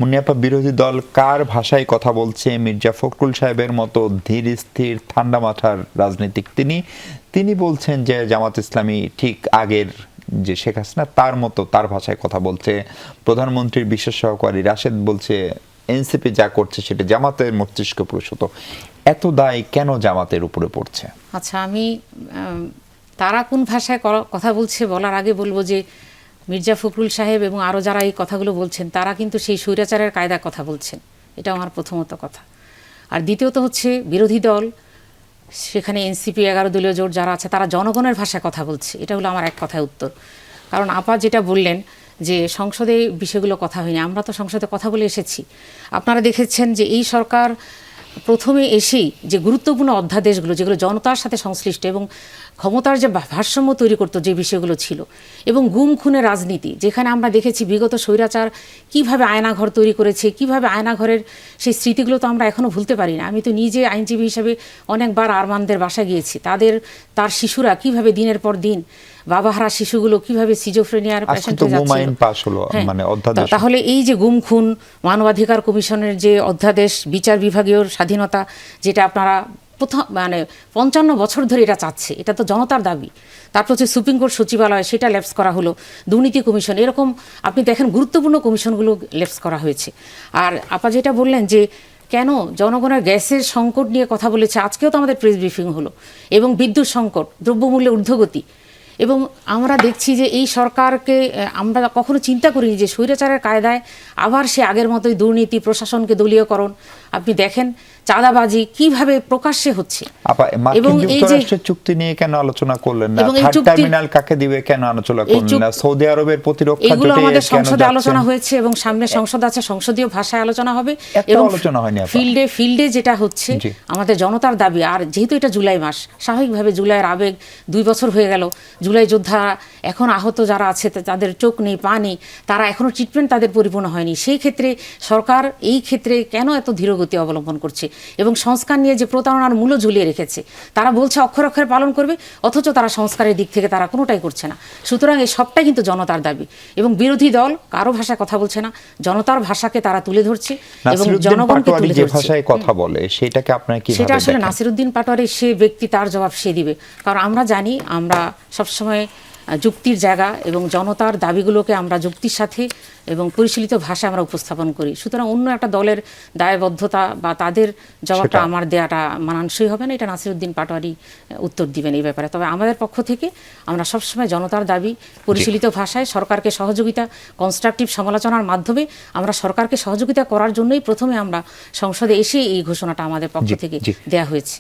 মুন্নি আপা, বিরোধী দল কার ভাষায় কথা বলছে? মির্জা ফখরুল সাহেবের মতো ধীর স্থির ঠান্ডা মাথার রাজনীতিক তিনি বলছেন যে জামাত ইসলামী ঠিক আগের যে শেখ হাসিনা তার মতো তার ভাষায় কথা বলছে। প্রধানমন্ত্রীর বিশেষ সহকারী রাশেদ বলছে এনসিপি যা করছে সেটা জামাতের মস্তিষ্ক প্রসূত। এত দায় কেন জামাতের উপরে পড়ছে? আচ্ছা, আমি তারা কোন ভাষায় কথা বলছে বলার আগে বলবো যে মির্জা ফখরুল সাহেব এবং আরও যারা এই কথাগুলো বলছেন তারা কিন্তু সেই স্বৈরাচারের কায়দায় কথা বলছেন। এটা আমার প্রথমত কথা। আর দ্বিতীয়ত হচ্ছে বিরোধী দল, সেখানে এনসিপি 11 দলীয় জোট যারা আছে তারা জনগণের ভাষায় কথা বলছে। এটা হলো আমার এক কথায় উত্তর। কারণ আপা যেটা বললেন যে সংসদে বিষয়গুলো কথা হয়নি, আমরা তো সংসদে কথা বলে এসেছি। আপনারা দেখেছেন যে এই সরকার প্রথমে এসেই যে গুরুত্বপূর্ণ অধ্যাদেশগুলো যেগুলো জনতার সাথে সংশ্লিষ্ট এবং ক্ষমতার যে ভারসাম্য তৈরি করতো যে বিষয়গুলো ছিল, এবং গুম খুনের রাজনীতি, যেখানে আমরা দেখেছি বিগত স্বৈরাচার কিভাবে আয়নাঘর তৈরি করেছে, কিভাবে আয়নাঘরের সেই স্মৃতিগুলো তো আমরা এখনও ভুলতে পারি না। আমি তো নিজে আইনজীবী হিসেবে অনেকবার আরমানদের বাসায় গিয়েছি। তার শিশুরা কিভাবে দিনের পর দিন, বাবাহারা শিশুগুলো কিভাবে সিজোফ্রেনিয়ার পেশেন্ট হয়ে যাচ্ছে। তাহলে এই যে গুম খুন, মানবাধিকার কমিশনের যে অধ্যাদেশ, বিচার বিভাগীয় স্বাধীনতা, যেটা আপনারা 55 বছর ধরে এটা চাচ্ছে, এটা তো জনতার দাবি। তারপর হচ্ছে সুপ্রিম কোর্ট সচিবালয়, সেটা ল্যাপস করা হলো। দুর্নীতি কমিশন, এরকম আপনি দেখেন গুরুত্বপূর্ণ কমিশনগুলো ল্যাপস করা হয়েছে। আর আপা যেটা বললেন যে কেন জনগণের গ্যাসের সংকট নিয়ে কথা বলেছে, আজকেও তো আমাদের প্রেস ব্রিফিং হলো, এবং বিদ্যুৎ সংকট, দ্রব্যমূল্যের ঊর্ধ্বগতি। এবং আমরা দেখছি যে এই সরকারকে আমরা কখনো চিন্তা করিনি যে স্বৈরাচারের কায়দায় আবার সে আগের মতোই দুর্নীতি, প্রশাসনকে দলীয়করণ, আপনি দেখেন চাঁদাবাজি কিভাবে প্রকাশ্যে হচ্ছে। এবং এই যে চুক্তি নিয়ে কেন আলোচনা করলেন না? থার্ড টার্মিনাল কাকে দিবে কেন আলোচনা করলেন না? সৌদি আরবের প্রতিরক্ষা জোটে এগুলো আমাদের সংসদে আলোচনা হয়েছে এবং সামনে সংসদ আছে, সংসদীয় ভাষায় আলোচনা হবে। এবং আলোচনা হয়নি ফিল্ডে যেটা হচ্ছে আমাদের জনতার দাবি। আর যেহেতু এটা জুলাই মাস, স্বাভাবিকভাবে জুলাইয়ের আবেগ, 2 বছর হয়ে গেল, জুলাই যোদ্ধা এখন আহত যারা আছে তাদের চোখ নেই, পা নেই, তারা এখনো ট্রিটমেন্ট তাদের পরিপূর্ণ হয়নি। সেই ক্ষেত্রে সরকার এই ক্ষেত্রে কেন এত ধীরগতি অবলম্বন করছে এবং সংস্কার নিয়ে যে প্রতারণার মূল্য ঝুলিয়ে রেখেছে, তারা বলছে অক্ষরে অক্ষরে পালন করবে, অথচ তারা সংস্কারের দিক থেকে তারা কোনোটাই করছে না। সুতরাং এই সবটাই কিন্তু জনতার দাবি, এবং বিরোধী দল কারো ভাষায় কথা বলছে না, জনতার ভাষাকে তারা তুলে ধরছে এবং জনগণকে তুলে ধরছে। ভাষায় কথা বলে সেটাকে আপনারা কি? সেটা আসলে নাসিরউদ্দিন পাটোয়ারি, সে ব্যক্তি, তার জবাব সে দিবে। কারণ আমরা জানি, আমরা সবসময় যুক্তির জায়গা এবং জনতার দাবিগুলোকে আমরা যুক্তির সাথে এবং পরিশীলিত ভাষায় আমরা উপস্থাপন করি। সুতরাং অন্য একটা দলের দায়বদ্ধতা বা তাদের জবাবটা আমার দেয়াটা মানানসই হবে না। এটা নাসিরউদ্দিন পাটোয়ারি উত্তর দিবেন এই ব্যাপারে। তবে আমাদের পক্ষ থেকে আমরা সবসময় জনতার দাবি পরিশীলিত ভাষায় সরকারকে সহযোগিতা, কনস্ট্রাকটিভ সমালোচনার মাধ্যমে আমরা সরকারকে সহযোগিতা করার জন্যই প্রথমে আমরা সংসদে এসে এই ঘোষণাটা আমাদের পক্ষ থেকে দেয়া হয়েছে।